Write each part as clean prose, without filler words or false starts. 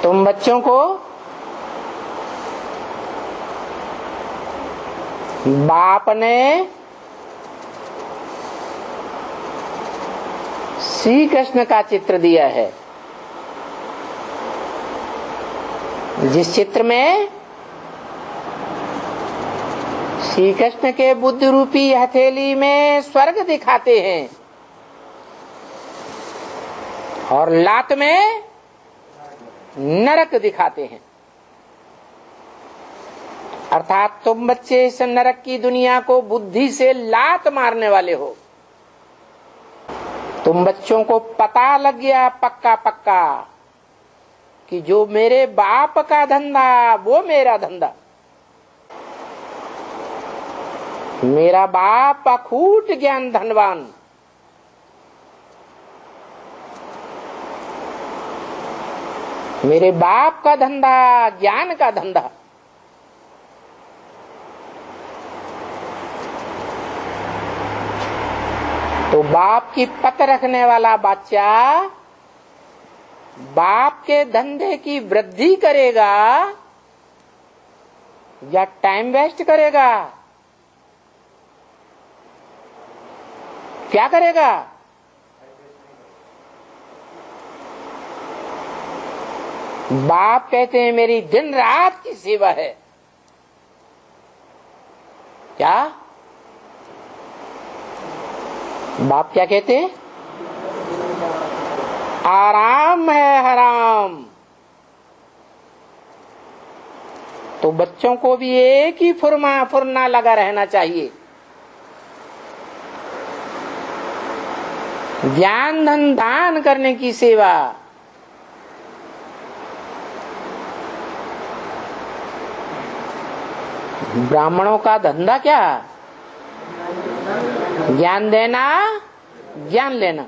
तुम बच्चों को बाप ने श्री कृष्ण का चित्र दिया है, जिस चित्र में श्री कृष्ण के बुद्ध रूपी हथेली में स्वर्ग दिखाते हैं और लात में नरक दिखाते हैं। अर्थात तुम बच्चे इस नरक की दुनिया को बुद्धि से लात मारने वाले हो। तुम बच्चों को पता लग गया पक्का पक्का कि जो मेरे बाप का धंधा वो मेरा धंधा। मेरा बाप अखूट ज्ञान धनवान, मेरे बाप का धंधा ज्ञान का धंधा। तो बाप की पत रखने वाला बच्चा बाप के धंधे की वृद्धि करेगा या टाइम वेस्ट करेगा? क्या करेगा? बाप कहते हैं मेरी दिन रात की सेवा है। क्या बाप क्या कहते हैं? आराम है हराम। तो बच्चों को भी एक ही फुरना लगा रहना चाहिए। ज्ञान धन दान करने की सेवा। ब्राह्मणों का धंधा क्या? ज्ञान देना, ज्ञान लेना।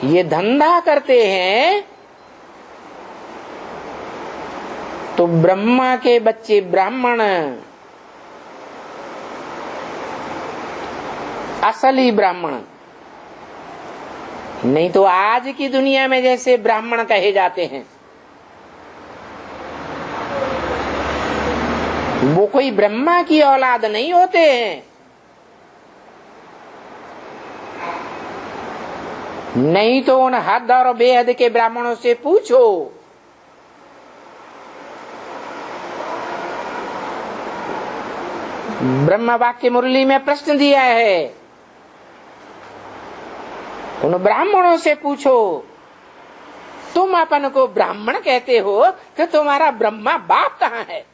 ये धंधा करते हैं तो ब्रह्मा के बच्चे ब्राह्मण असली ब्राह्मण, नहीं तो आज की दुनिया में जैसे ब्राह्मण कहे जाते हैं वो कोई ब्रह्मा की औलाद नहीं होते हैं। नहीं तो उन हद और बेहद के ब्राह्मणों से पूछो। ब्रह्म वाक्य मुरली में प्रश्न दिया है, उन ब्राह्मणों से पूछो तुम अपन को ब्राह्मण कहते हो कि तुम्हारा ब्रह्मा बाप कहाँ है?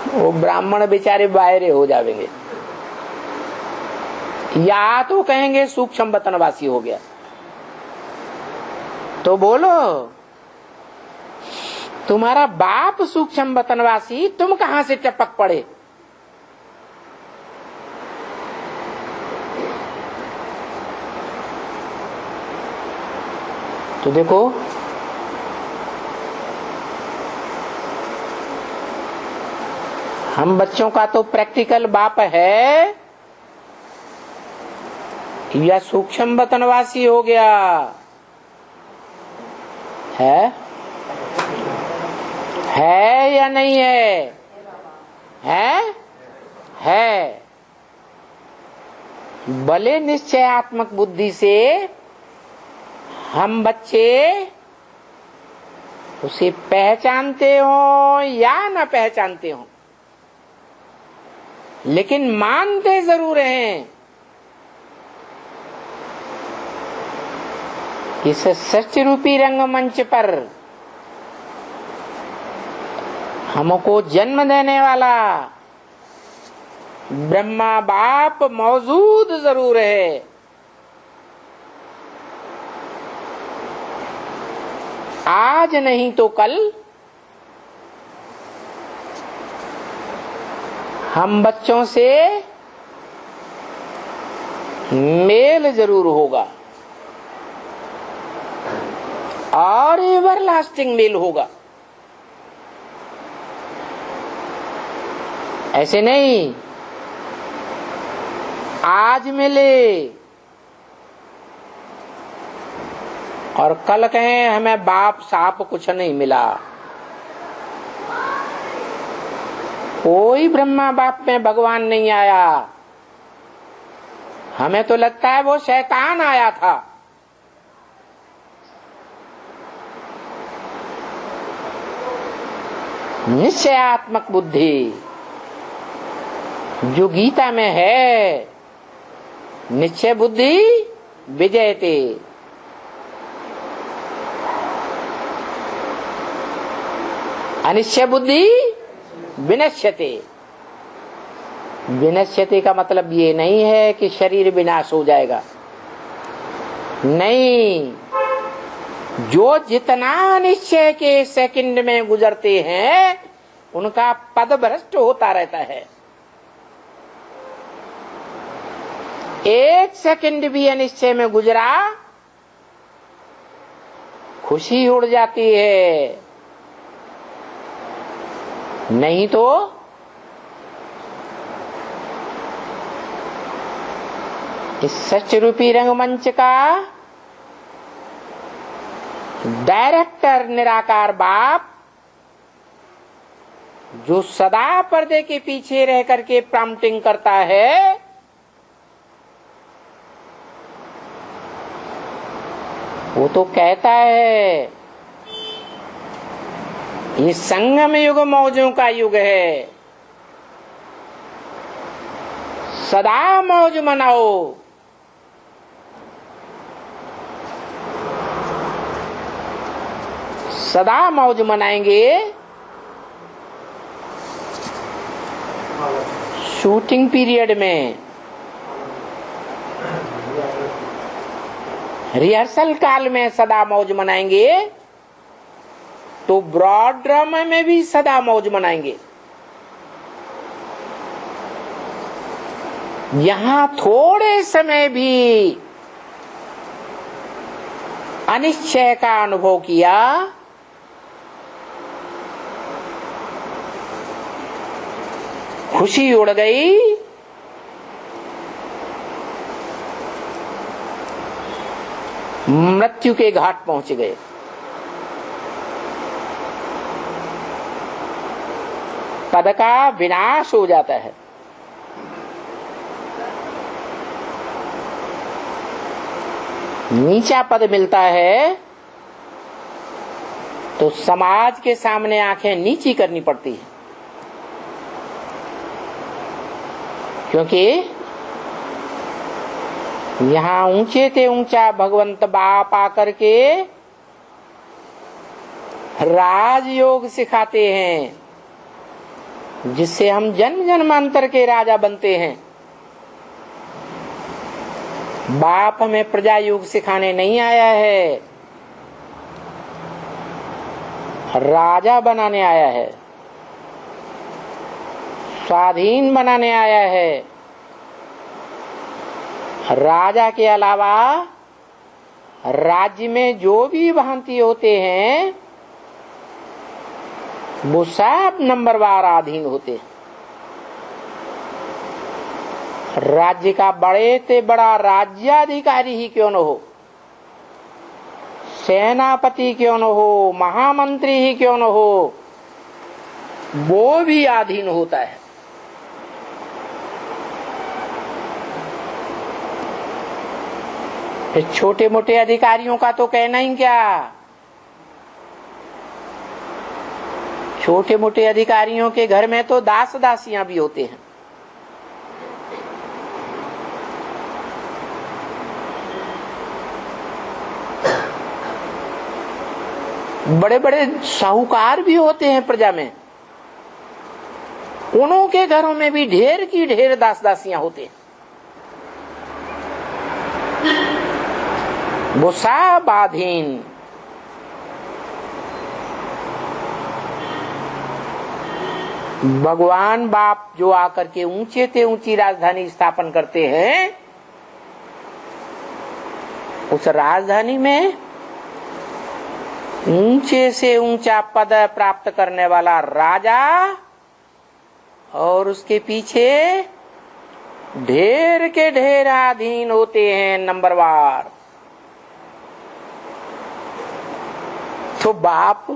वो ब्राह्मण बेचारे बाहरे हो जाएंगे, या तो कहेंगे सूक्ष्म वतनवासी हो गया। तो बोलो तुम्हारा बाप सूक्ष्म वतनवासी, तुम कहां से टपक पड़े? तो देखो हम बच्चों का तो प्रैक्टिकल बाप है या सूक्ष्म वतनवासी हो गया है या नहीं है? है। भले निश्चयात्मक बुद्धि से हम बच्चे उसे पहचानते हो या न पहचानते हो, लेकिन मानते जरूर हैं इस सत्य रूपी रंगमंच पर हमको जन्म देने वाला ब्रह्मा बाप मौजूद जरूर है। आज नहीं तो कल हम बच्चों से मेल जरूर होगा और एवरलास्टिंग मेल होगा। ऐसे नहीं आज मिले और कल कहें हमें बाप साप कुछ नहीं मिला। कोई ब्रह्मा बाप में भगवान नहीं आया। हमें तो लगता है वो शैतान आया था। निश्चयात्मक बुद्धि जो गीता में है, निश्चय बुद्धि विजयते। अनिश्चय बुद्धि विनश्यते। विनश्यते का मतलब ये नहीं है कि शरीर विनाश हो जाएगा, नहीं। जो जितना निश्चय के सेकंड में गुजरते हैं उनका पद भ्रष्ट होता रहता है। एक सेकंड भी अनिश्चय में गुजरा, खुशी उड़ जाती है, नहीं तो इस सच रूपी रंगमंच का डायरेक्टर निराकार बाप जो सदा पर्दे के पीछे रह करके प्रॉम्प्टिंग करता है, वो तो कहता है ये संगम युग मौजों का युग है, सदा मौज मनाओ। सदा मौज मनाएंगे। शूटिंग पीरियड में, रिहर्सल काल में सदा मौज मनाएंगे, तो ब्रॉड ड्रामा में भी सदा मौज मनाएंगे। यहां थोड़े समय भी अनिश्चय का अनुभव किया, खुशी उड़ गई, मृत्यु के घाट पहुंच गए। पद का विनाश हो जाता है। नीचा पद मिलता है तो समाज के सामने आंखें नीची करनी पड़ती है, क्योंकि यहां ऊंचे ते ऊंचा भगवंत बाप आकर के राजयोग सिखाते हैं, जिससे हम जन्म जन्मांतर के राजा बनते हैं। बाप हमें प्रजा योग सिखाने नहीं आया है, राजा बनाने आया है, स्वाधीन बनाने आया है। राजा के अलावा राज्य में जो भी भांति होते हैं वो सब नंबरवार अधीन होते हैं। राज्य का बड़े से बड़ा राज्याधिकारी ही क्यों न हो, सेनापति क्यों न हो, महामंत्री ही क्यों न हो, वो भी अधीन होता है। छोटे मोटे अधिकारियों का तो कहना ही क्या, छोटे मोटे अधिकारियों के घर में तो दास दासियां भी होते हैं। बड़े बड़े साहूकार भी होते हैं प्रजा में, उन्हों के घरों में भी ढेर की ढेर दास दासियां होते हैं। वो सब अधीन। भगवान बाप जो आकर के ऊंचे से ऊंची राजधानी स्थापन करते हैं, उस राजधानी में ऊंचे से ऊंचा पद प्राप्त करने वाला राजा और उसके पीछे ढेर के ढेर अधीन होते हैं नंबरवार। तो बाप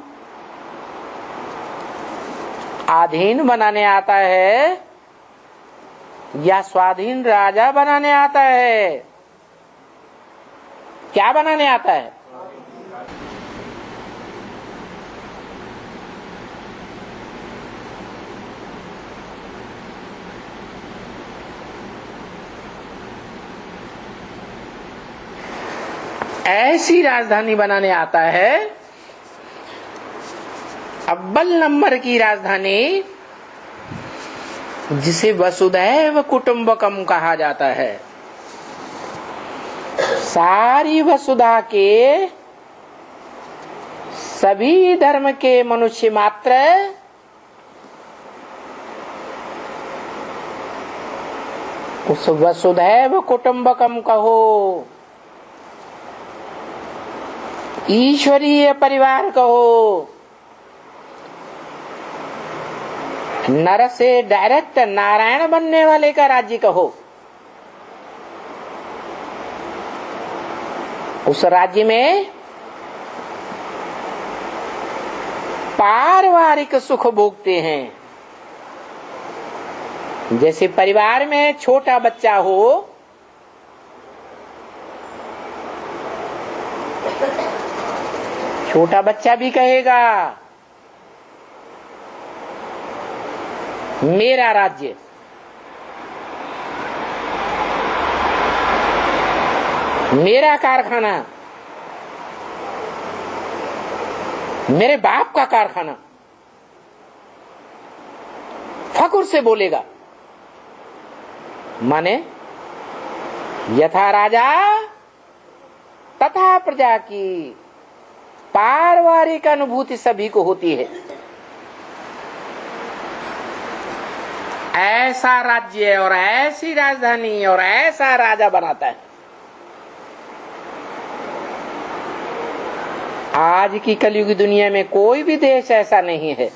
अधीन बनाने आता है या स्वाधीन राजा बनाने आता है? क्या बनाने आता है? ऐसी राजधानी बनाने आता है, अव्वल नंबर की राजधानी, जिसे वसुधैव कुटुंबकम कहा जाता है। सारी वसुधा के सभी धर्म के मनुष्य मात्र उस वसुधैव कुटुंबकम कहो, ईश्वरीय परिवार कहो, नर से डायरेक्ट नारायण बनने वाले का राज्य कहो। उस राज्य में पारिवारिक सुख भोगते हैं। जैसे परिवार में छोटा बच्चा हो, छोटा बच्चा भी कहेगा मेरा राज्य, मेरा कारखाना, मेरे बाप का कारखाना, फकुर से बोलेगा। माने यथा राजा तथा प्रजा की पारिवारिक अनुभूति सभी को होती है। ऐसा राज्य और ऐसी राजधानी और ऐसा राजा बनाता है। आज की कलयुग दुनिया में कोई भी देश ऐसा नहीं है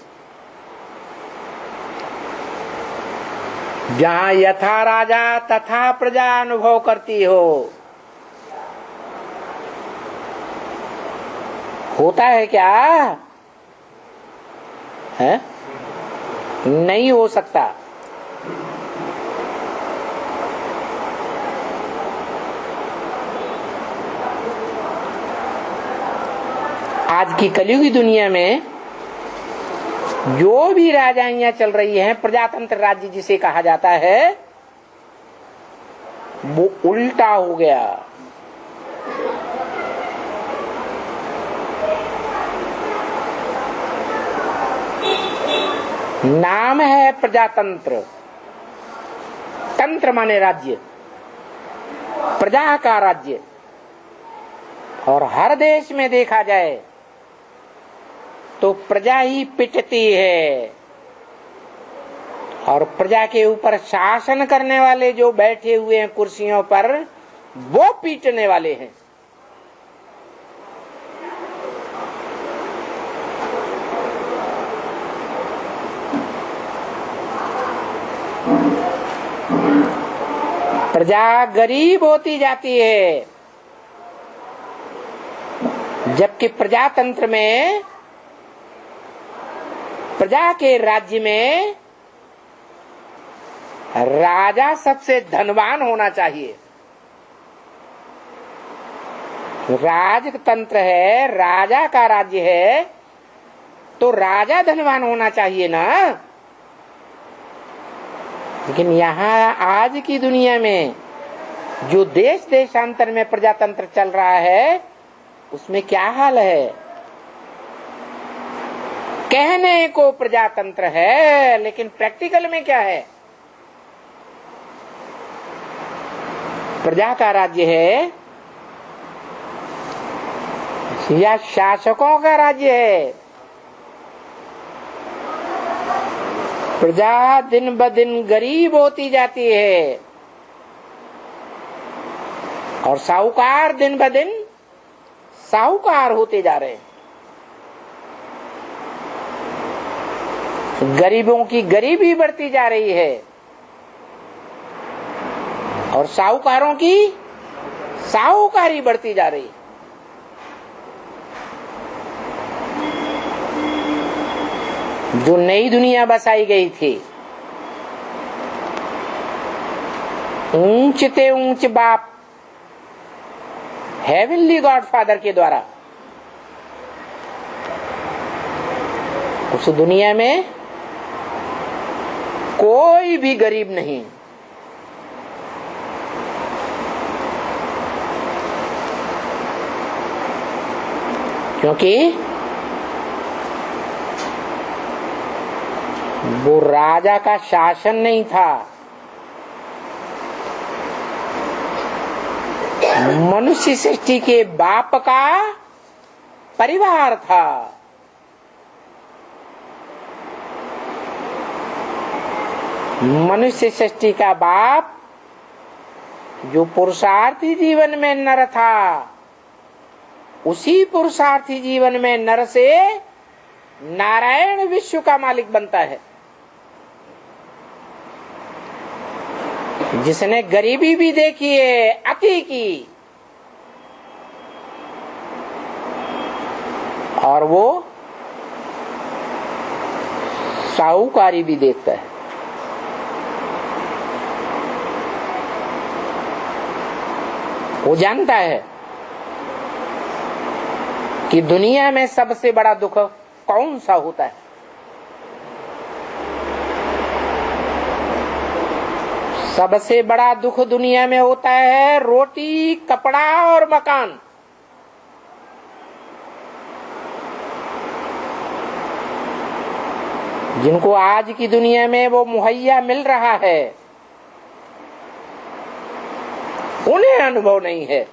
जहां यथा राजा तथा प्रजा अनुभव करती हो। होता है क्या? है? नहीं हो सकता। आज की कलयुगी दुनिया में जो भी राजाइयां चल रही हैं, प्रजातंत्र राज्य जिसे कहा जाता है, वो उल्टा हो गया। नाम है प्रजातंत्र, तंत्र माने राज्य, प्रजा का राज्य। और हर देश में देखा जाए तो प्रजा ही पिटती है और प्रजा के ऊपर शासन करने वाले जो बैठे हुए हैं कुर्सियों पर, वो पीटने वाले हैं। प्रजा गरीब होती जाती है, जबकि प्रजातंत्र में, प्रजा के राज्य में राजा सबसे धनवान होना चाहिए। राजतंत्र है, राजा का राज्य है, तो राजा धनवान होना चाहिए ना। लेकिन यहाँ आज की दुनिया में जो देश देशांतर में प्रजातंत्र चल रहा है, उसमें क्या हाल है? कहने को प्रजातंत्र है, लेकिन प्रैक्टिकल में क्या है? प्रजा का राज्य है या शासकों का राज्य है? प्रजा दिन ब दिन गरीब होती जाती है और साहूकार दिन ब दिन साहूकार होते जा रहे हैं। गरीबों की गरीबी बढ़ती जा रही है और साहूकारों की साहूकारी बढ़ती जा रही। जो नई दुनिया बसाई गई थी, ऊंच ते ऊंच बाप हेवनली गॉडफादर के द्वारा, उस दुनिया में कोई भी गरीब नहीं। क्योंकि वो राजा का शासन नहीं था, मनुष्य सृष्टि के बाप का परिवार था। मनुष्य सृष्टि का बाप जो पुरुषार्थी जीवन में नर था, उसी पुरुषार्थी जीवन में नर से नारायण विश्व का मालिक बनता है। जिसने गरीबी भी देखी है, अति की, और वो साहूकारी भी देखता है। वो जानता है कि दुनिया में सबसे बड़ा दुख कौन सा होता है। सबसे बड़ा दुख दुनिया में होता है रोटी, कपड़ा और मकान। जिनको आज की दुनिया में वो मुहैया मिल रहा है, उन्हें अनुभव नहीं है।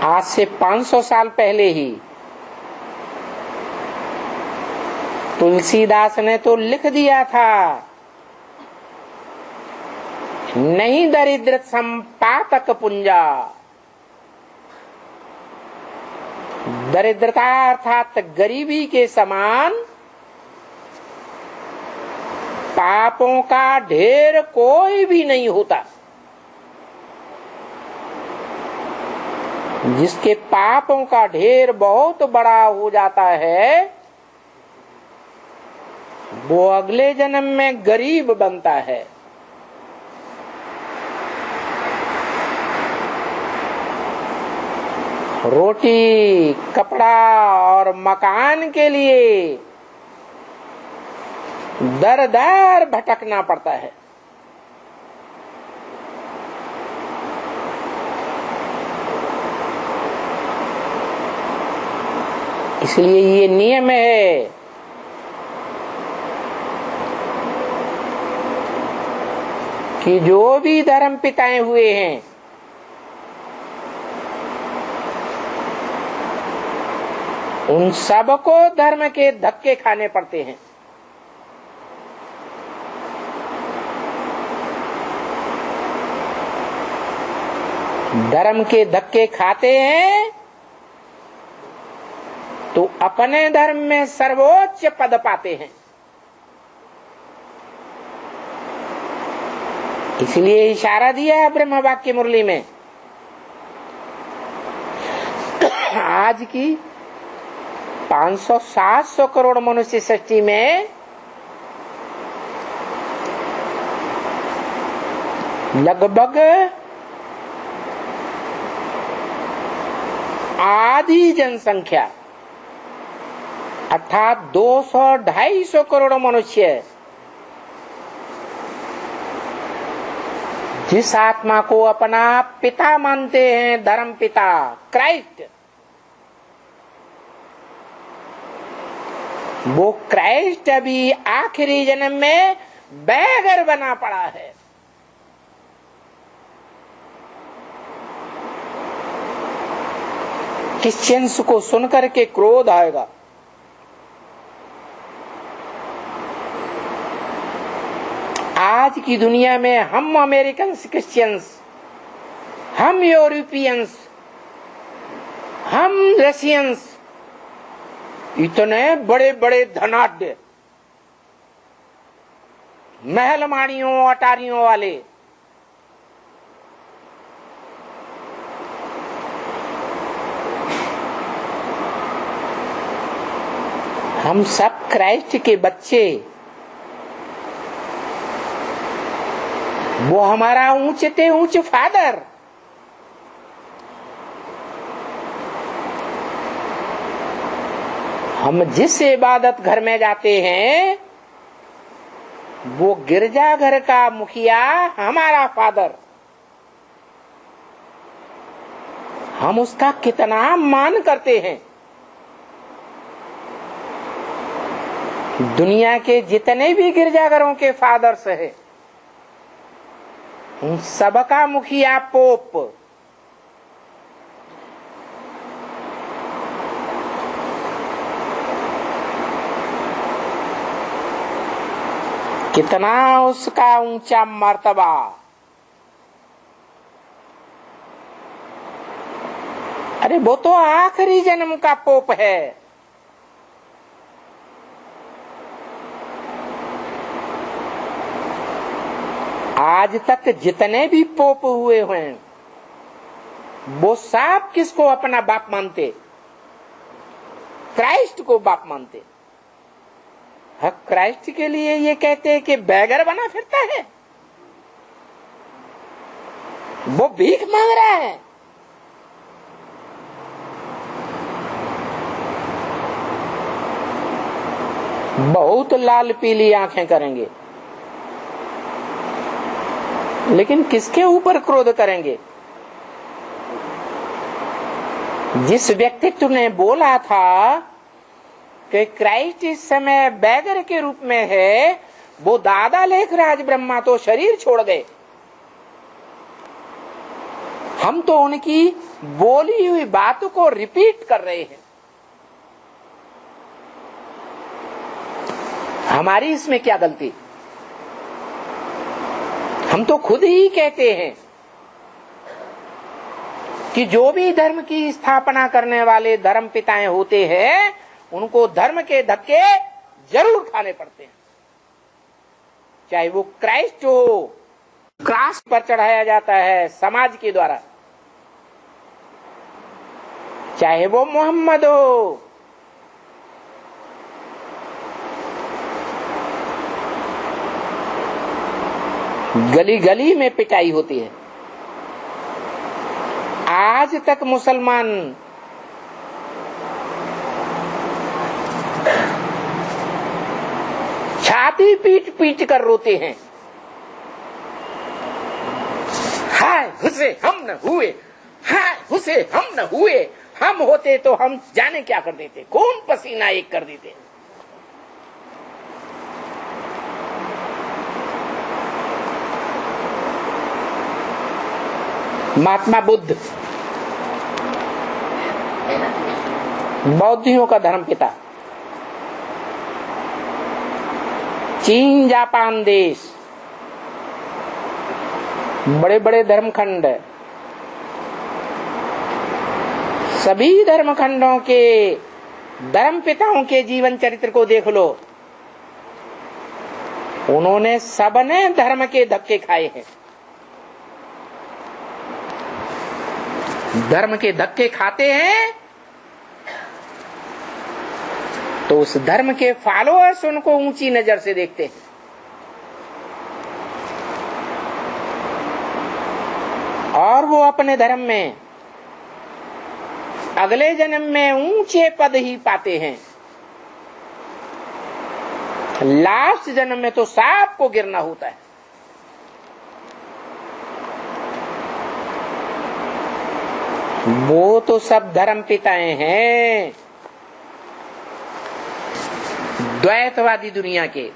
आज से 500 साल पहले ही तुलसीदास ने तो लिख दिया था, नहीं दरिद्र संपातक पुंजा। दरिद्रता अर्थात गरीबी के समान पापों का ढेर कोई भी नहीं होता। जिसके पापों का ढेर बहुत बड़ा हो जाता है, वो अगले जन्म में गरीब बनता है। रोटी, कपड़ा और मकान के लिए दर दर भटकना पड़ता है। इसलिए ये नियम है कि जो भी धर्म पिताएं हुए हैं, उन सबको धर्म के धक्के खाने पड़ते हैं। धर्म के धक्के खाते हैं तो अपने धर्म में सर्वोच्च पद पाते हैं। इसलिए इशारा दिया है ब्रह्म वाक्य मुरली में, आज की 500-700 करोड़ मनुष्य सृष्टि में लगभग आधी जनसंख्या अर्थात 200-250 करोड़ मनुष्य जिस आत्मा को अपना पिता मानते हैं, धर्म पिता क्राइस्ट, वो क्राइस्ट अभी आखिरी जन्म में बैगर बना पड़ा है। क्रिश्चियंस को सुनकर के क्रोध आएगा। आज की दुनिया में हम अमेरिकन क्रिश्चियंस, हम यूरोपियंस, हम रशियंस, इतने बड़े बड़े धनाढ्य महल माड़ियों अटारियों वाले। हम सब क्राइस्ट के बच्चे, वो हमारा ऊंचते ऊंच फादर। हम जिस इबादत घर में जाते हैं वो गिरजाघर का मुखिया हमारा फादर। हम उसका कितना मान करते हैं। दुनिया के जितने भी गिरजाघरों के फादर्स हैं उन सबका मुखिया पोप। कितना उसका ऊंचा मर्तबा। अरे वो तो आखिरी जन्म का पोप है। आज तक जितने भी पोप हुए हैं वो सब किसको अपना बाप मानते? क्राइस्ट को बाप मानते। हाँ, क्राइस्ट के लिए ये कहते हैं कि बैगर बना फिरता है, वो भीख मांग रहा है। बहुत लाल पीली आंखें करेंगे, लेकिन किसके ऊपर क्रोध करेंगे? जिस व्यक्तित्व ने बोला था कि क्राइस्ट इस समय बैगर के रूप में है, वो दादा लेखराज ब्रह्मा तो शरीर छोड़ गए। हम तो उनकी बोली हुई बातों को रिपीट कर रहे हैं। हमारी इसमें क्या गलती? हम तो खुद ही कहते हैं कि जो भी धर्म की स्थापना करने वाले धर्म पिताएं होते हैं उनको धर्म के धक्के जरूर खाने पड़ते हैं। चाहे वो क्राइस्ट हो, क्रॉस पर चढ़ाया जाता है समाज के द्वारा, चाहे वो मोहम्मद हो, गली गली में पिटाई होती है। आज तक मुसलमान छाती पीट पीट कर रोते हैं, हाय हुसे हम न हुए, हाय हुसे हम न हुए। हम होते तो हम जाने क्या कर देते, कौन पसीना एक कर देते। महात्मा बुद्ध बौद्धियों का धर्म पिता, चीन जापान देश, बड़े बड़े धर्मखंड, सभी धर्मखंडों के धर्म पिताओं के जीवन चरित्र को देख लो। उन्होंने सबने धर्म के धक्के खाए हैं। धर्म के धक्के खाते हैं तो उस धर्म के फॉलोअर्स उनको ऊंची नजर से देखते हैं। और वो अपने धर्म में अगले जन्म में ऊंचे पद ही पाते हैं। लास्ट जन्म में तो सांप को गिरना होता है। वो तो सब धर्म पिताएं हैं द्वैतवादी दुनिया के।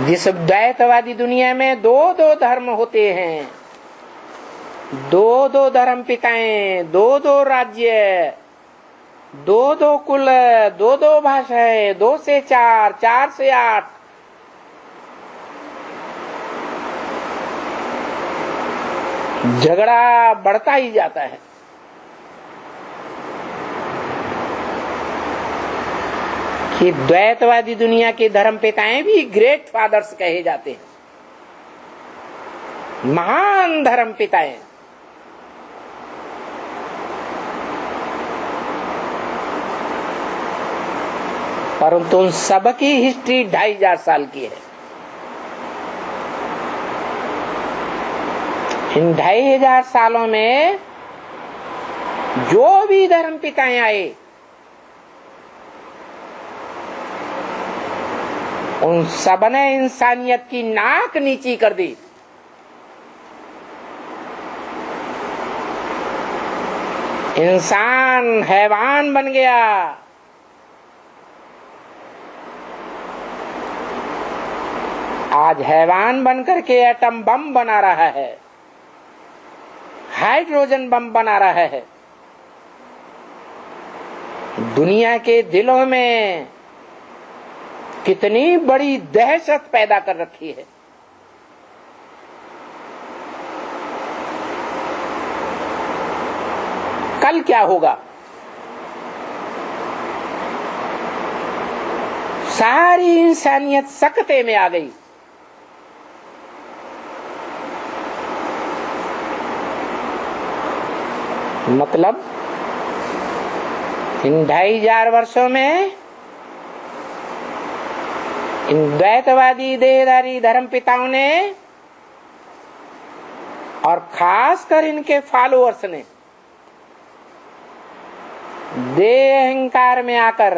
जिस द्वैतवादी दुनिया में दो दो धर्म होते हैं, दो दो धर्म पिताएं, दो दो राज्य, दो दो कुल, दो दो भाषाएं, 2 से 4, 4 से 8, झगड़ा बढ़ता ही जाता है। कि द्वैतवादी दुनिया के धर्म पिताएं भी ग्रेट फादर्स कहे जाते हैं, महान धर्म पिताएं। परंतु उन सबकी हिस्ट्री 2500 साल की है। इन 2500 सालों में जो भी धर्म पिताएं आए, उन सबने इंसानियत की नाक नीची कर दी। इंसान हैवान बन गया। आज हैवान बनकर के एटम बम बना रहा है, हाइड्रोजन बम बना रहा है। दुनिया के दिलों में कितनी बड़ी दहशत पैदा कर रखी है। कल क्या होगा? सारी इंसानियत सकते में आ गई। मतलब इन 2500 वर्षों में इन द्वैतवादी देहधारी धर्म पिताओं ने और खासकर इनके फॉलोअर्स ने देह अहंकार में आकर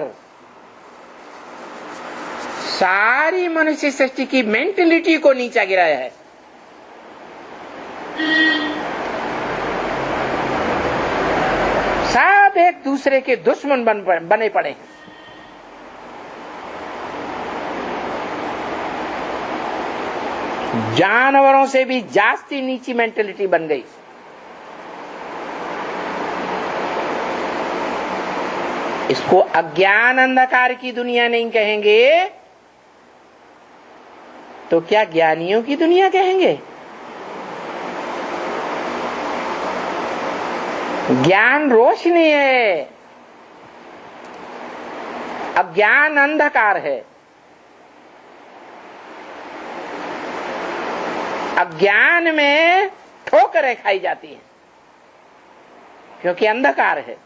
सारी मनुष्य सृष्टि की मेंटलिटी को नीचा गिराया है। सब एक दूसरे के दुश्मन बने पड़े हैं। जानवरों से भी जास्ती नीची मेंटलिटी बन गई। इसको अज्ञान अंधकार की दुनिया नहीं कहेंगे तो क्या ज्ञानियों की दुनिया कहेंगे? ज्ञान रोशनी है, अज्ञान अंधकार है। अज्ञान में ठोकरें खाई जाती हैं क्योंकि अंधकार है।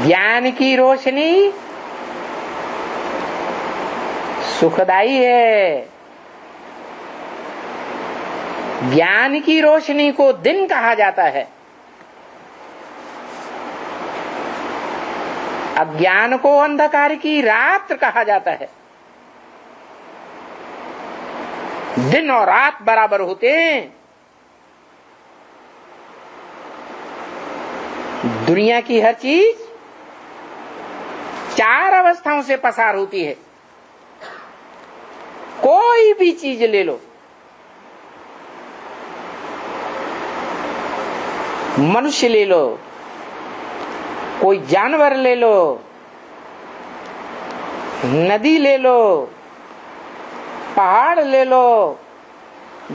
ज्ञान की रोशनी सुखदाई है। ज्ञान की रोशनी को दिन कहा जाता है। अज्ञान को अंधकार की रात कहा जाता है। दिन और रात बराबर होते हैं। दुनिया की हर चीज 4 अवस्थाओं से पसार होती है। कोई भी चीज ले लो, मनुष्य ले लो, कोई जानवर ले लो, नदी ले लो, पहाड़ ले लो,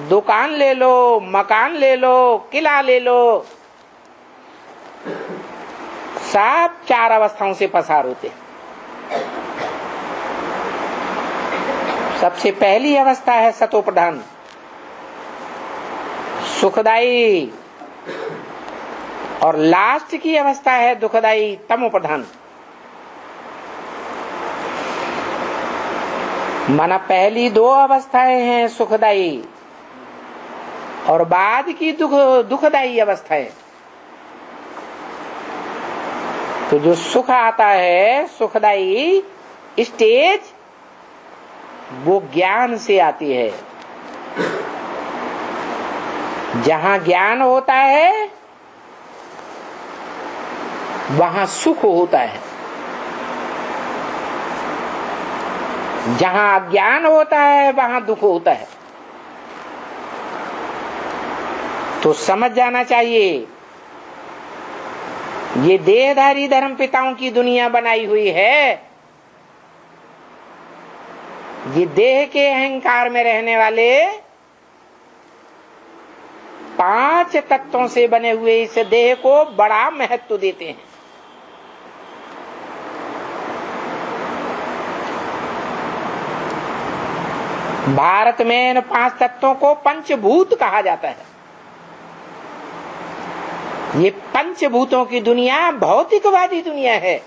दुकान ले लो, मकान ले लो, किला ले लो, सब 4 अवस्थाओं से पसार होते। सबसे पहली अवस्था है सतो प्रधान, सुखदाई, और लास्ट की अवस्था है दुखदाई तमो प्रधान। माना पहली 2 अवस्थाएं हैं सुखदाई और बाद की दुखदाई अवस्थाएं। तो जो सुख आता है सुखदाई स्टेज, वो ज्ञान से आती है। जहां ज्ञान होता है वहां सुख होता है। जहां अज्ञान होता है वहां दुख होता है। तो समझ जाना चाहिए, ये देहधारी धर्म पिताओं की दुनिया बनाई हुई है। ये देह के अहंकार में रहने वाले 5 तत्वों से बने हुए इस देह को बड़ा महत्व देते हैं। भारत में इन 5 तत्वों को पंचभूत कहा जाता है। ये पंचभूतों की दुनिया भौतिकवादी दुनिया है।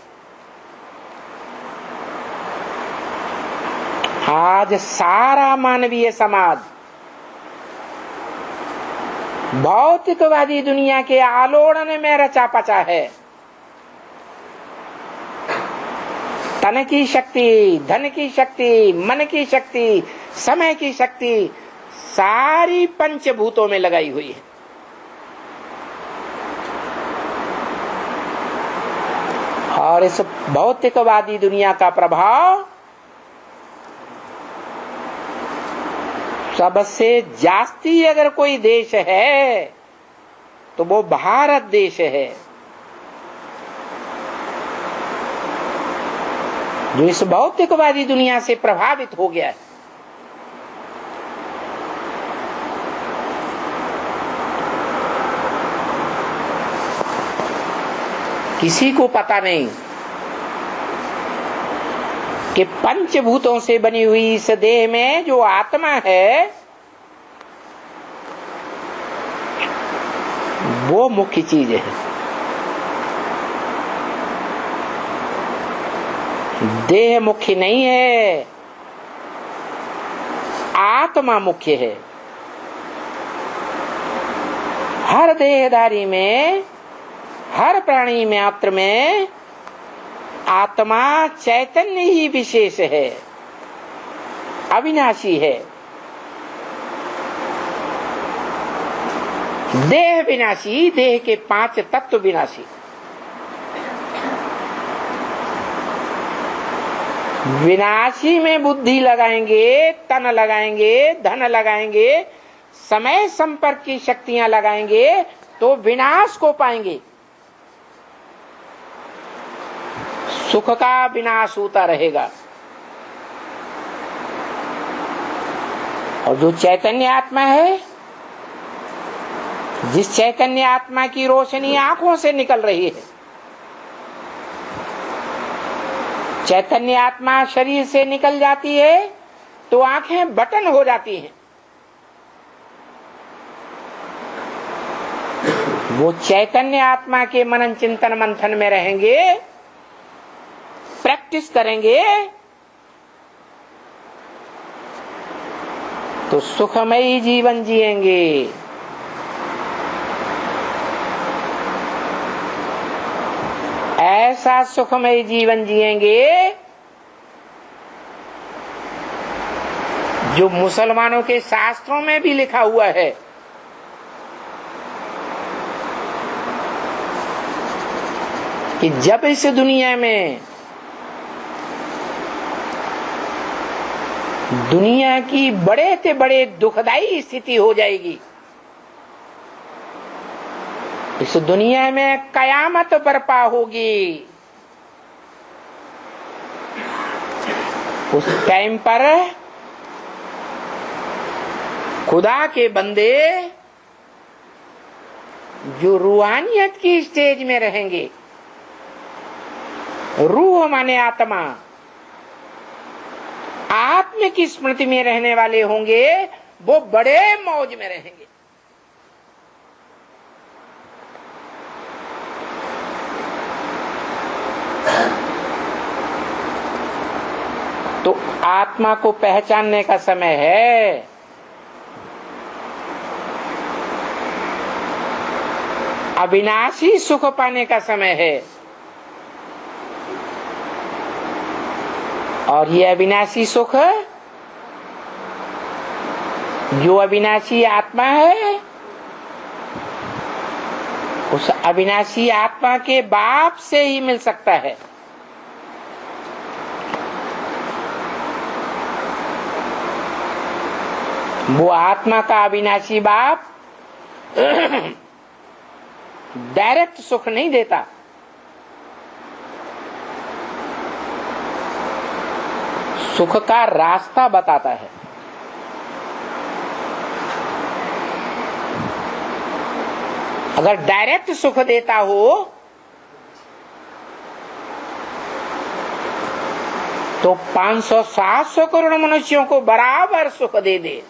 आज सारा मानवीय समाज भौतिकवादी दुनिया के आलोड़न में रचा पचा है। तन की शक्ति, धन की शक्ति, मन की शक्ति, समय की शक्ति सारी पंचभूतों में लगाई हुई है। और इस भौतिकवादी दुनिया का प्रभाव सबसे जास्ती अगर कोई देश है तो वो भारत देश है, जो इस भौतिकवादी दुनिया से प्रभावित हो गया है। किसी को पता नहीं कि पंचभूतों से बनी हुई इस देह में जो आत्मा है वो मुख्य चीज है। देह मुख्य नहीं है, आत्मा मुख्य है। हर देहधारी में, हर प्राणी मात्र में आत्मा चैतन्य ही विशेष है, अविनाशी है। देह विनाशी, देह के 5 तत्व विनाशी। विनाशी में बुद्धि लगाएंगे, तन लगाएंगे, धन लगाएंगे, समय संपर्क की शक्तियां लगाएंगे तो विनाश को पाएंगे। सुख का विनाश होता रहेगा। और जो चैतन्य आत्मा है, जिस चैतन्य आत्मा की रोशनी आंखों से निकल रही है, चैतन्य आत्मा शरीर से निकल जाती है तो आंखें बटन हो जाती हैं। वो चैतन्य आत्मा के मनन चिंतन मंथन में रहेंगे, प्रैक्टिस करेंगे तो सुखमयी जीवन जिएंगे। ऐसा सुखमय जीवन जिएंगे जो मुसलमानों के शास्त्रों में भी लिखा हुआ है। कि जब इस दुनिया में दुनिया की बड़े से बड़े दुखदाई स्थिति हो जाएगी, इस दुनिया में कयामत बर्पा होगी, उस टाइम पर खुदा के बंदे जो रूहानियत की स्टेज में रहेंगे, रूह माने आत्मा, आत्म की स्मृति में रहने वाले होंगे, वो बड़े मौज में रहेंगे। तो आत्मा को पहचानने का समय है। अविनाशी सुख पाने का समय है। और ये अविनाशी सुख, जो अविनाशी आत्मा है, उस अविनाशी आत्मा के बाप से ही मिल सकता है। वो आत्मा का अविनाशी बाप डायरेक्ट सुख नहीं देता, सुख का रास्ता बताता है। अगर डायरेक्ट सुख देता हो तो 500-700 करोड़ मनुष्यों को बराबर सुख दे दे।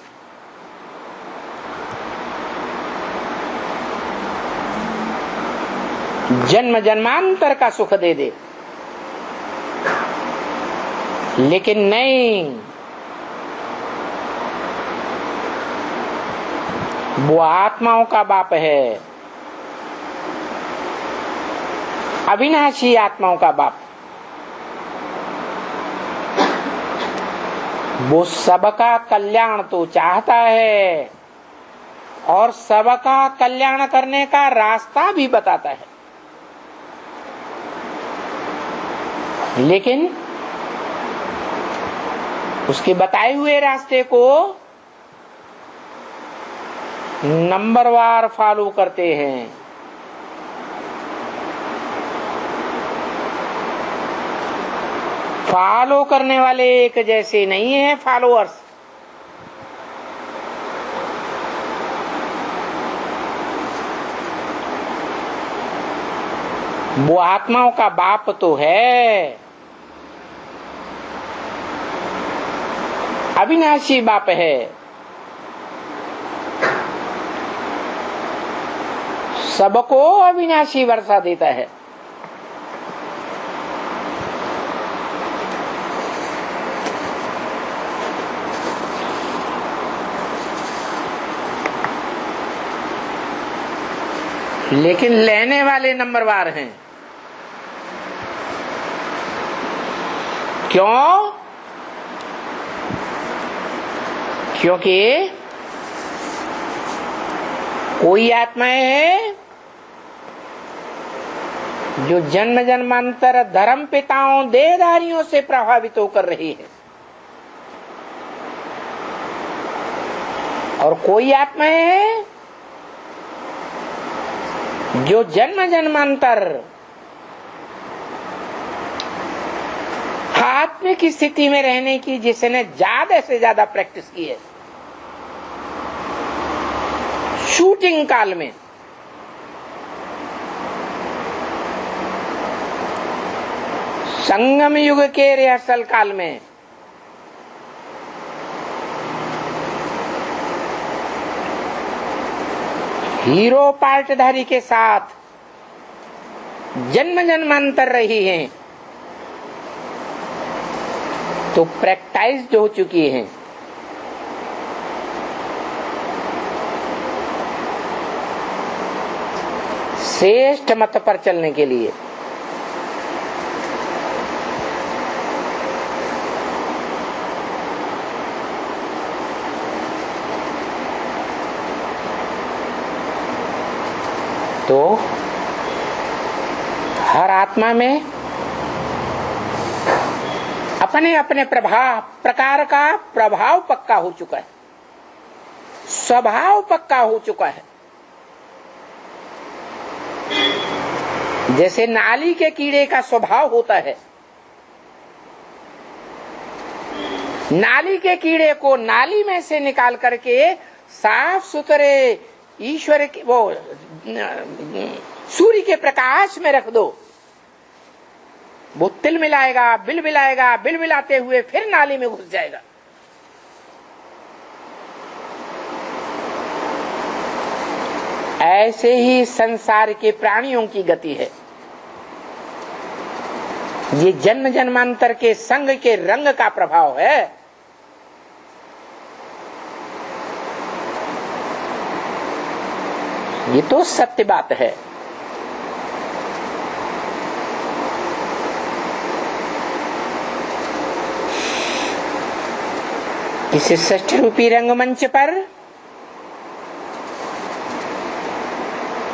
जन्म जन्मांतर का सुख दे दे। लेकिन नहीं, वो आत्माओं का बाप है, अविनाशी आत्माओं का बाप। वो सबका कल्याण तो चाहता है और सबका कल्याण करने का रास्ता भी बताता है, लेकिन उसके बताए हुए रास्ते को नंबरवार फॉलो करते हैं। फॉलो करने वाले एक जैसे नहीं है फॉलोअर्स। वो आत्माओं का बाप तो है, अविनाशी बाप है। सबको अविनाशी वर्षा देता है। लेकिन लेने वाले नंबरवार हैं। क्यों? क्योंकि कोई आत्माएं हैं जो जन्म जन्मांतर धर्म पिताओं देहधारियों से प्रभावित होकर रही है, और कोई आत्माएं हैं जो जन्म जन्मांतर आत्मिक स्थिति में रहने की जिसने ज्यादा से ज्यादा प्रैक्टिस की है। शूटिंग काल में संगम युग के रिहर्सल काल में हीरो पार्टधारी के साथ जन्म जन्मांतर रही हैं, तो प्रैक्टाइज हो चुकी हैं। श्रेष्ठ मत पर चलने के लिए। तो हर आत्मा में अपने अपने प्रकार का प्रभाव पक्का हो चुका है, स्वभाव पक्का हो चुका है। जैसे नाली के कीड़े का स्वभाव होता है, नाली के कीड़े को नाली में से निकाल करके साफ सुथरे ईश्वर के वो सूर्य के प्रकाश में रख दो, वो तिल मिलाएगा, बिल मिलाते हुए फिर नाली में घुस जाएगा। ऐसे ही संसार के प्राणियों की गति है। ये जन्म जन्मांतर के संग के रंग का प्रभाव है। ये तो सत्य बात है। इस षष्ठ रूपी रंगमंच पर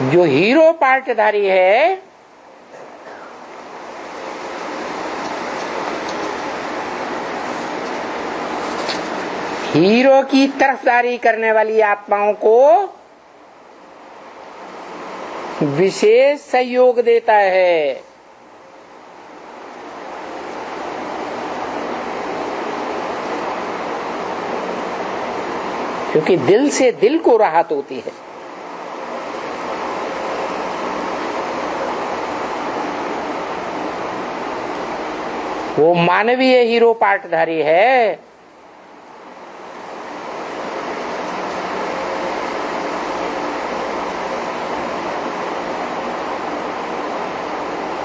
जो हीरो पार्टधारी है, हीरो की तरफदारी करने वाली आत्माओं को विशेष सहयोग देता है। क्योंकि दिल से दिल को राहत होती है। वो मानवीय हीरो पार्टधारी है।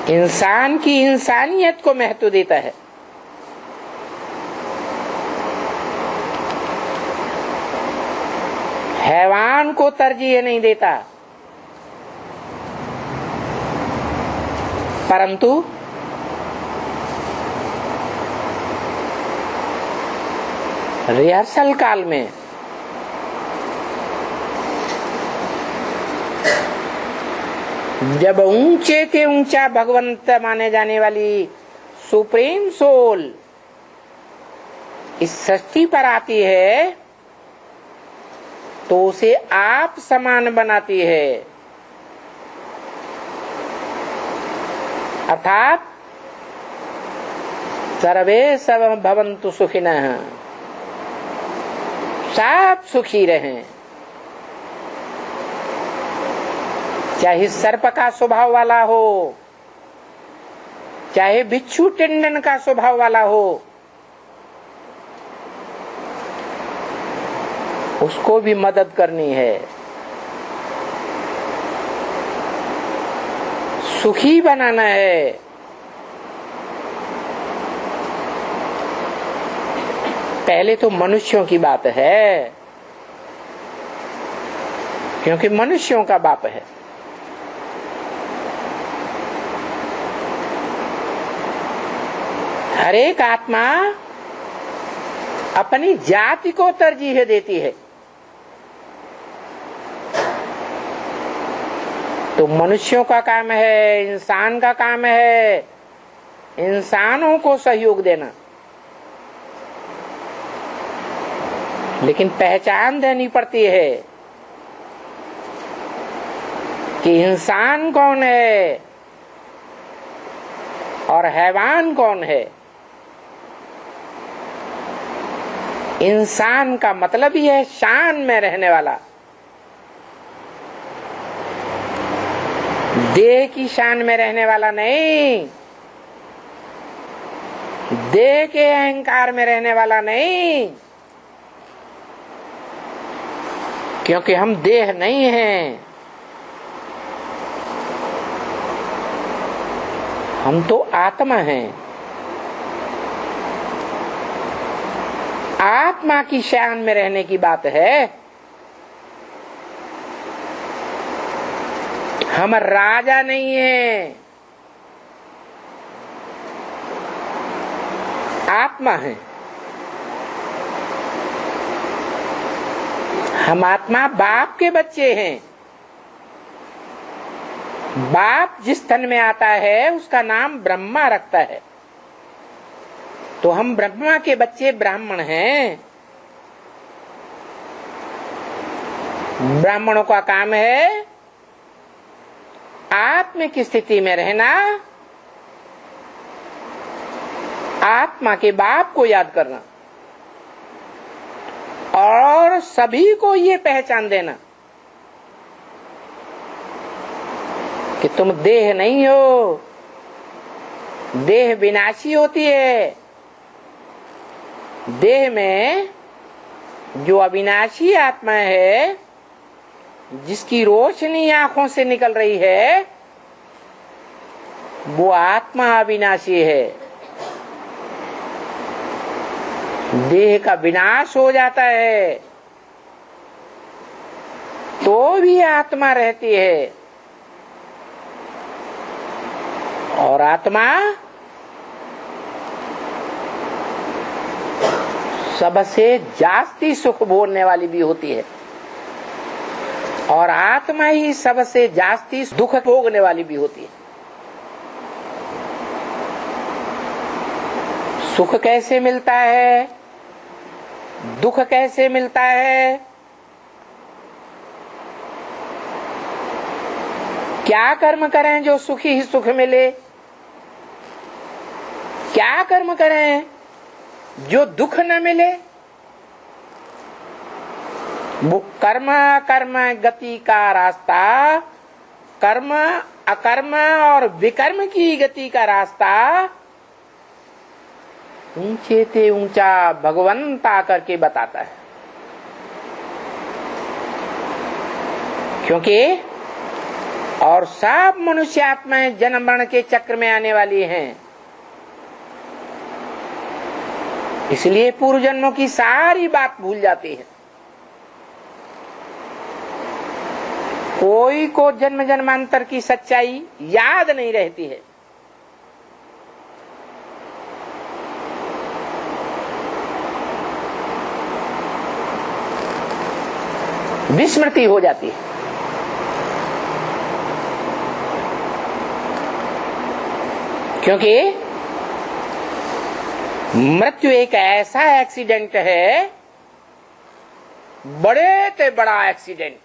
इंसान की इंसानियत को महत्व देता है। हैवान को तरजीह नहीं देता, परंतु रिहर्सल काल में जब ऊंचे के ऊंचा भगवंत माने जाने वाली सुप्रीम सोल इस सृष्टि पर आती है तो उसे आप समान बनाती है, अर्थात सर्वे सब भवन्तु सुखिनः, सब सुखी रहें। चाहे सर्प का स्वभाव वाला हो, चाहे बिच्छू टिंडन का स्वभाव वाला हो, उसको भी मदद करनी है, सुखी बनाना है। पहले तो मनुष्यों की बात है, क्योंकि मनुष्यों का बाप है। हर एक आत्मा अपनी जाति को तरजीह देती है, तो मनुष्यों का काम है, इंसान का काम है इंसानों को सहयोग देना, लेकिन पहचान देनी पड़ती है कि इंसान कौन है और हैवान कौन है। इंसान का मतलब ही है शान में रहने वाला, देह की शान में रहने वाला नहीं, देह के अहंकार में रहने वाला नहीं, क्योंकि हम देह नहीं हैं, हम तो आत्मा हैं। आत्मा की शान में रहने की बात है। हम राजा नहीं हैं, आत्मा हैं। हम आत्मा बाप के बच्चे हैं। बाप जिस तन में आता है उसका नाम ब्रह्मा रखता है, तो हम ब्रह्मा के बच्चे ब्राह्मण हैं। ब्राह्मणों का काम है आत्मिक स्थिति में रहना, आत्मा के बाप को याद करना और सभी को ये पहचान देना कि तुम देह नहीं हो, देह विनाशी होती है। देह में जो अविनाशी आत्मा है, जिसकी रोशनी आंखों से निकल रही है, वो आत्मा अविनाशी है। देह का विनाश हो जाता है तो भी आत्मा रहती है, और आत्मा सबसे जास्ती सुख भोगने वाली भी होती है, और आत्मा ही सबसे जास्ती दुख भोगने वाली भी होती है। सुख कैसे मिलता है, दुख कैसे मिलता है, क्या कर्म करें जो सुखी ही सुख मिले, क्या कर्म करें जो दुख न मिले। वो कर्म अकर्म गति का रास्ता, कर्म अकर्म और विकर्म की गति का रास्ता ऊंचे से ऊंचा भगवंत आकर के बताता है, क्योंकि और सब मनुष्य आत्माएं जन्म मरण के चक्र में आने वाली हैं। इसलिए पूर्व जन्मों की सारी बात भूल जाती है। कोई को जन्म जन्मांतर की सच्चाई याद नहीं रहती है। विस्मृति हो जाती है। क्योंकि मृत्यु एक ऐसा एक्सीडेंट है, बड़े से बड़ा एक्सीडेंट।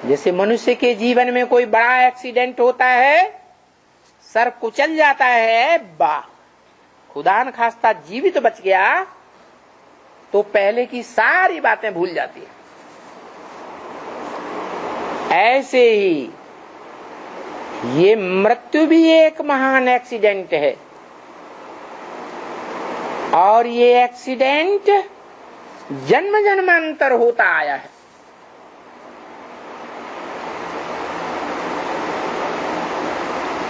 जैसे मनुष्य के जीवन में कोई बड़ा एक्सीडेंट होता है, सर कुचल जाता है, वाह खुदा न खास्ता जीवित बच गया, तो पहले की सारी बातें भूल जाती है। ऐसे ही ये मृत्यु भी एक महान एक्सीडेंट है, और ये एक्सीडेंट जन्म जन्मांतर होता आया है।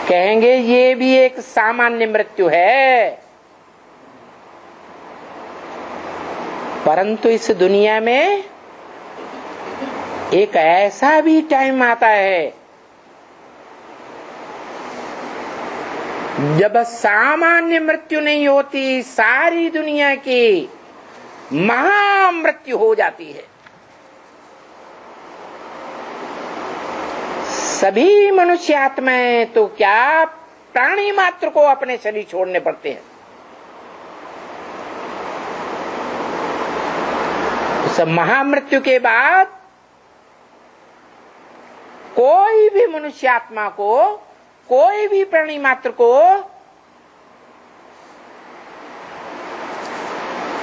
कहेंगे ये भी एक सामान्य मृत्यु है, परंतु इस दुनिया में एक ऐसा भी टाइम आता है जब सामान्य मृत्यु नहीं होती, सारी दुनिया की महामृत्यु हो जाती है। सभी मनुष्य आत्माएं तो क्या, प्राणी मात्र को अपने शरीर छोड़ने पड़ते हैं। उस महामृत्यु के बाद कोई भी मनुष्य आत्मा को, कोई भी प्राणी मात्र को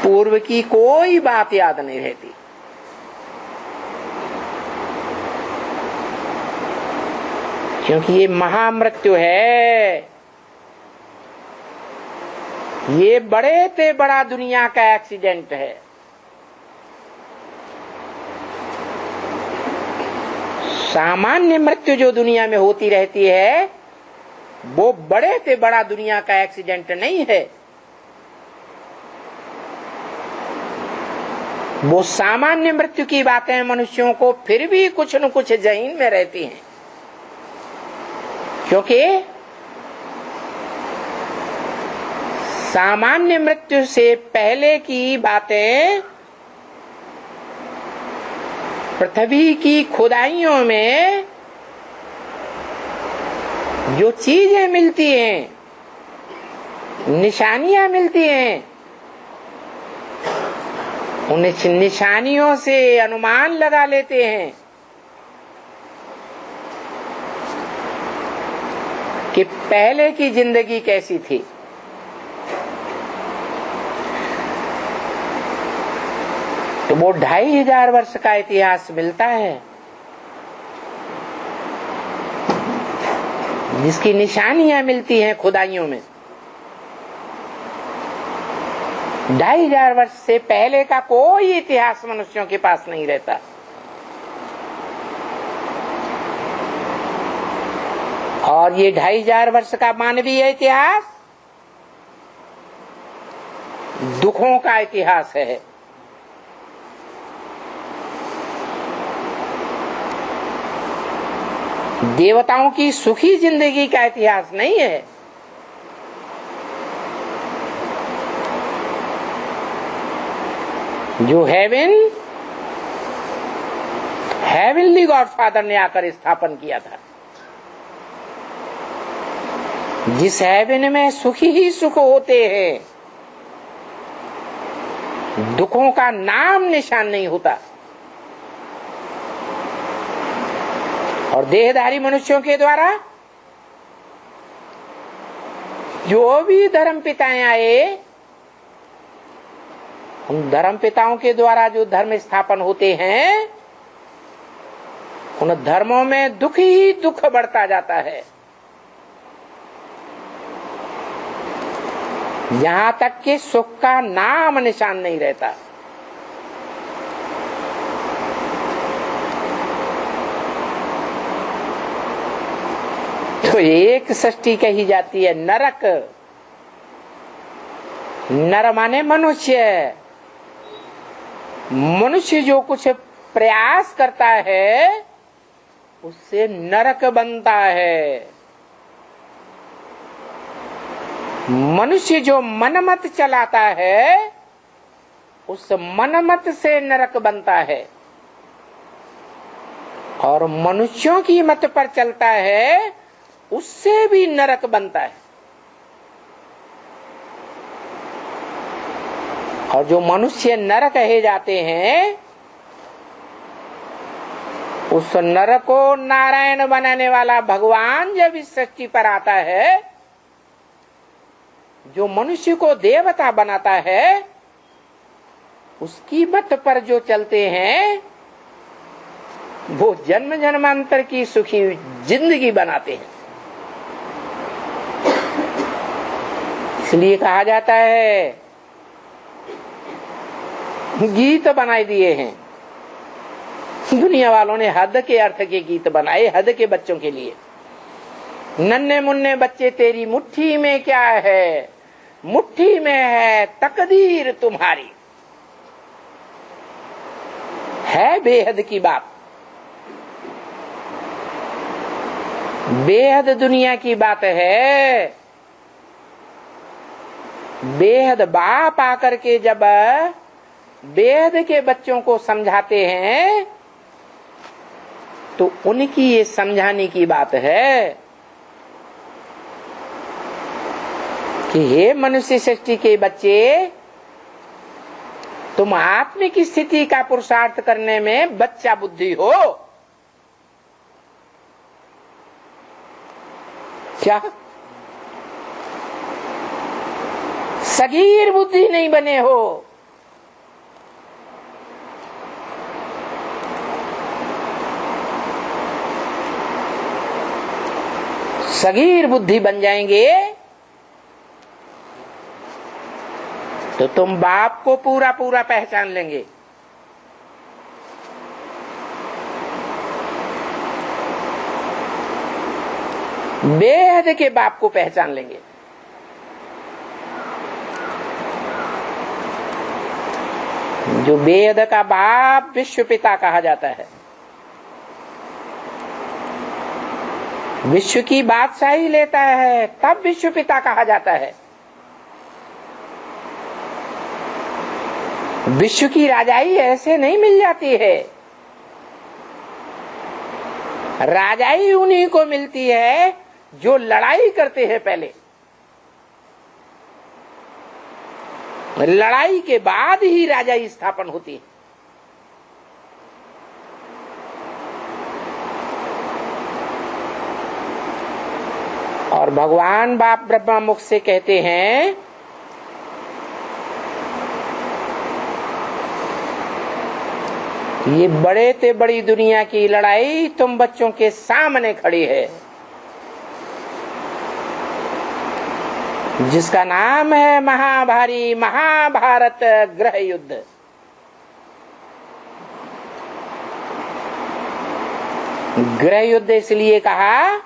पूर्व की कोई बात याद नहीं रहती। क्योंकि ये महामृत्यु है, ये बड़े से बड़ा दुनिया का एक्सीडेंट है। सामान्य मृत्यु जो दुनिया में होती रहती है, वो बड़े से बड़ा दुनिया का एक्सीडेंट नहीं है। वो सामान्य मृत्यु की बातें मनुष्यों को फिर भी कुछ न कुछ जहीन में रहती हैं, क्योंकि सामान्य मृत्यु से पहले की बातें पृथ्वी की खुदाइयों में जो चीजें मिलती हैं, निशानियां मिलती हैं, उन निशानियों से अनुमान लगा लेते हैं कि पहले की जिंदगी कैसी थी। तो वो 2500 वर्ष का इतिहास मिलता है, जिसकी निशानियां मिलती हैं खुदाइयों में। 2500 वर्ष से पहले का कोई इतिहास मनुष्यों के पास नहीं रहता। और ये 2500 वर्ष का मानवीय इतिहास दुखों का इतिहास है। देवताओं की सुखी जिंदगी का इतिहास नहीं है। जो हेवनली गॉडफादर ने आकर स्थापन किया था, जिस हेवन में सुखी ही सुख होते हैं, दुखों का नाम निशान नहीं होता। और देहधारी मनुष्यों के द्वारा जो भी धर्म पिताएं आए, उन धर्म पिताओं के द्वारा जो धर्म स्थापन होते हैं, उन धर्मों में दुख ही दुख बढ़ता जाता है। यहां तक कि सुख का नाम निशान नहीं रहता। तो एक सृष्टि कही जाती है नरक। नर माने मनुष्य। मनुष्य जो कुछ प्रयास करता है उससे नरक बनता है। मनुष्य जो मनमत चलाता है उस मनमत से नरक बनता है, और मनुष्यों की मत पर चलता है उससे भी नरक बनता है। और जो मनुष्य नर कहे जाते हैं उस नर को नारायण बनाने वाला भगवान जब इस सृष्टि पर आता है, जो मनुष्य को देवता बनाता है, उसकी मत पर जो चलते हैं वो जन्म जन्मांतर की सुखी जिंदगी बनाते हैं। इसलिए कहा जाता है गीत बनाए दिए हैं दुनिया वालों ने, हद के अर्थ के गीत बनाए, हद के बच्चों के लिए। नन्हे मुन्ने बच्चे तेरी मुट्ठी में क्या है, मुट्ठी में है तकदीर तुम्हारी। है बेहद की बात, बेहद दुनिया की बात है। बेहद बाप आकर के जब बेहद के बच्चों को समझाते हैं तो उनकी ये समझाने की बात है कि हे मनुष्य सृष्टि के बच्चे, तुम आत्मिक स्थिति का पुरुषार्थ करने में बच्चा बुद्धि हो। क्या सगीर बुद्धि नहीं बने हो। सगीर बुद्धि बन जाएंगे तो तुम बाप को पूरा पूरा पहचान लेंगे। बेहद के बाप को पहचान लेंगे। जो बेहद का बाप विश्व पिता कहा जाता है, विश्व की बादशाही लेता है तब विश्व पिता कहा जाता है। विश्व की राजाई ऐसे नहीं मिल जाती है। राजाई उन्हीं को मिलती है जो लड़ाई करते हैं। पहले लड़ाई के बाद ही राजाई स्थापन होती है। और भगवान बाप ब्रह्मा मुख से कहते हैं ये बड़े ते बड़ी दुनिया की लड़ाई तुम बच्चों के सामने खड़ी है, जिसका नाम है महाभारी महाभारत गृह युद्ध। गृह युद्ध इसलिए कहा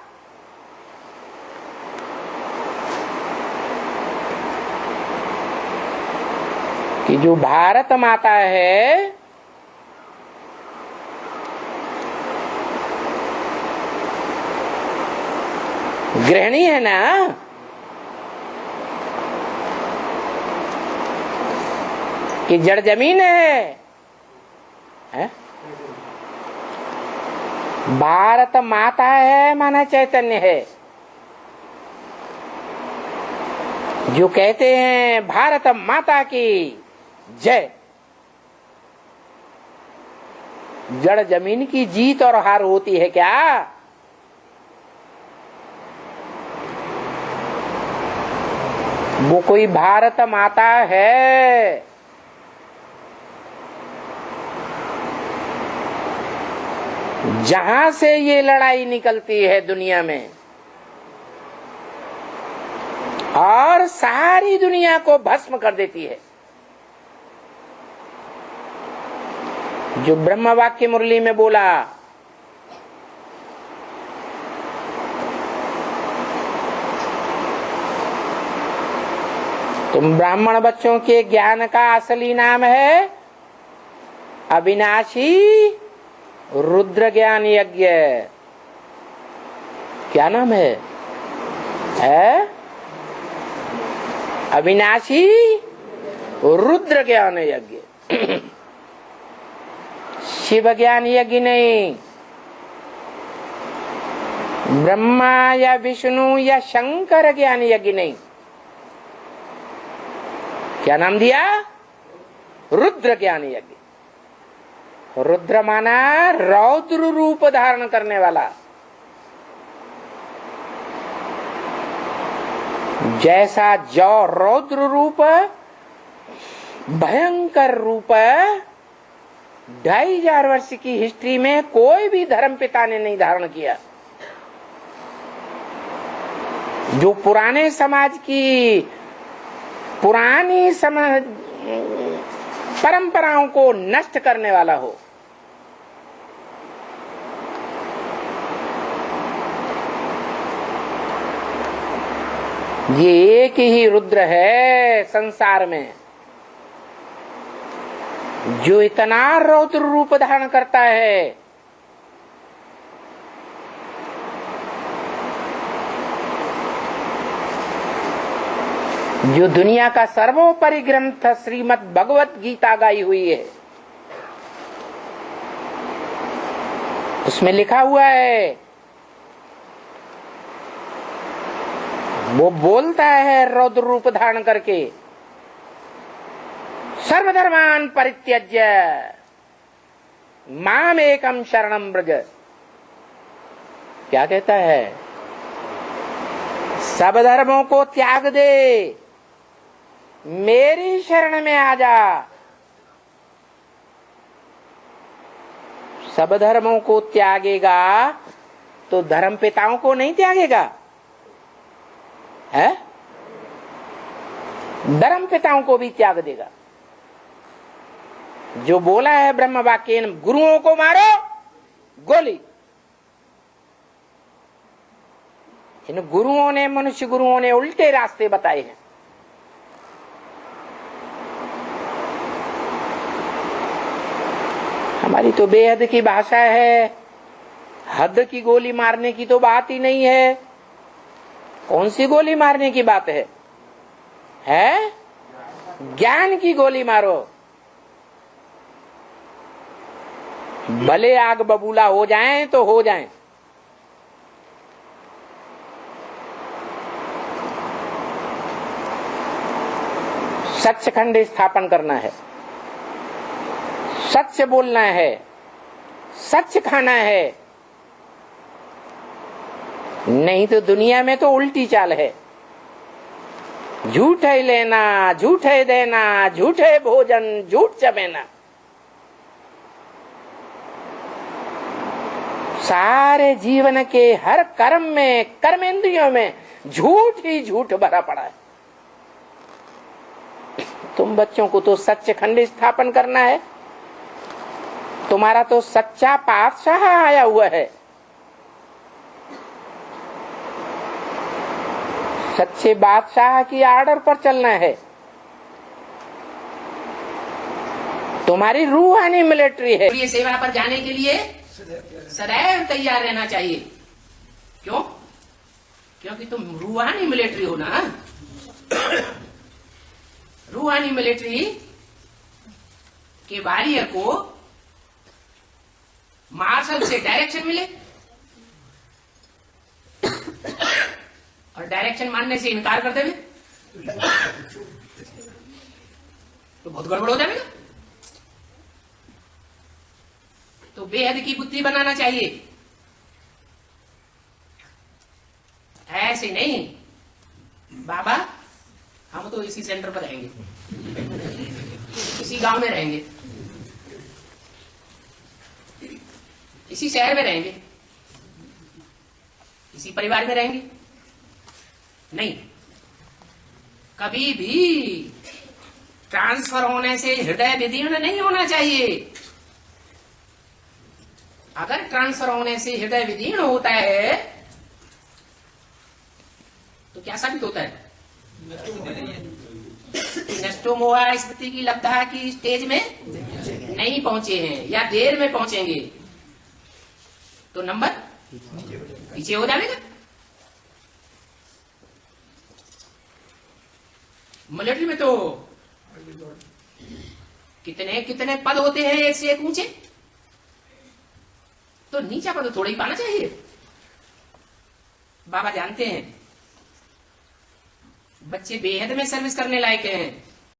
कि जो भारत माता है गृहिणी है ना, कि जड़ जमीन है? भारत माता है माना चैतन्य है। जो कहते हैं भारत माता की जय, जड़ जमीन की जीत और हार होती है क्या? वो कोई भारत माता है। जहां से ये लड़ाई निकलती है दुनिया में, और और सारी दुनिया को भस्म कर देती है। जो ब्रह्म वाक्य मुरली में बोला, तुम ब्राह्मण बच्चों के ज्ञान का असली नाम है अविनाशी रुद्र ज्ञान यज्ञ। क्या नाम है? अविनाशी रुद्र ज्ञान यज्ञ। शिव ज्ञान यज्ञ नहीं, ब्रह्मा या विष्णु या शंकर ज्ञान यज्ञ नहीं। क्या नाम दिया? रुद्र ज्ञान यज्ञ। रुद्र माना रौद्र रूप धारण करने वाला। जैसा जौ रौद्र रूप, भयंकर रूप 2500 वर्ष की हिस्ट्री में कोई भी धर्म पिता ने नहीं धारण किया। जो पुराने समाज की पुरानी परंपराओं को नष्ट करने वाला हो। ये एक ही रुद्र है संसार में जो इतना रौद्र रूप धारण करता है। जो दुनिया का सर्वोपरि ग्रंथ श्रीमद् भगवत गीता गाई हुई है, उसमें लिखा हुआ है, वो बोलता है रौद्र रूप धारण करके, सर्वधर्मान परित्यज्य माम एकम शरणम व्रज। क्या कहता है? सब धर्मों को त्याग दे, मेरी शरण में आ जा। सब धर्मों को त्यागेगा तो धर्म पिताओं को नहीं त्यागेगा है? धर्म पिताओं को भी त्याग देगा। जो बोला है ब्रह्म वाक्य, गुरुओं को मारो गोली। इन गुरुओं ने, मनुष्य गुरुओं ने उल्टे रास्ते बताए हैं। हमारी तो बेहद की भाषा है, हद की गोली मारने की तो बात ही नहीं है। कौन सी गोली मारने की बात है? ज्ञान की गोली मारो। भले आग बबूला हो जाएं तो हो जाएं। सचखंड स्थापन करना है, सच बोलना है, सच खाना है। नहीं तो दुनिया में तो उल्टी चाल है। झूठ है लेना, झूठ है देना, झूठ है भोजन, झूठ चबेना। सारे जीवन के हर कर्म में, कर्मेंद्रियों में झूठ ही झूठ भरा पड़ा है। तुम बच्चों को तो सच्चखंड स्थापन करना है। तुम्हारा तो सच्चा पातशाह आया हुआ है। सच्चे बादशाह की आर्डर पर चलना है। तुम्हारी रूहानी मिलिट्री है। ये सेवा पर जाने के लिए सदैव तैयार रहना चाहिए। क्यों? क्योंकि तुम रूहानी मिलिट्री हो ना। रूहानी मिलिट्री के वॉरियर को मार्शल से डायरेक्शन मिले और डायरेक्शन मानने से इनकार कर देवे तो बहुत गड़बड़ हो जाएगा। तो बेहद की बुद्धि बनाना चाहिए। ऐसे नहीं बाबा हम तो इसी सेंटर पर रहेंगे, इसी गांव में रहेंगे, इसी शहर में रहेंगे, इसी परिवार में रहेंगे। नहीं, कभी भी ट्रांसफर होने से हृदय विदीर्ण नहीं होना चाहिए। अगर ट्रांसफर होने से हृदय विदीर्ण होता है तो क्या साबित होता है? नष्टो मोहा स्मृति की लब्धा की स्टेज में नहीं पहुंचे हैं या देर में पहुंचेंगे तो नंबर पीछे हो जाएगा। मिलिट्री में तो कितने कितने पद होते हैं, एक से एक ऊंचे, तो नीचा पद थोड़ा ही पाना चाहिए। बाबा जानते हैं बच्चे बेहद में सर्विस करने लायक हैं,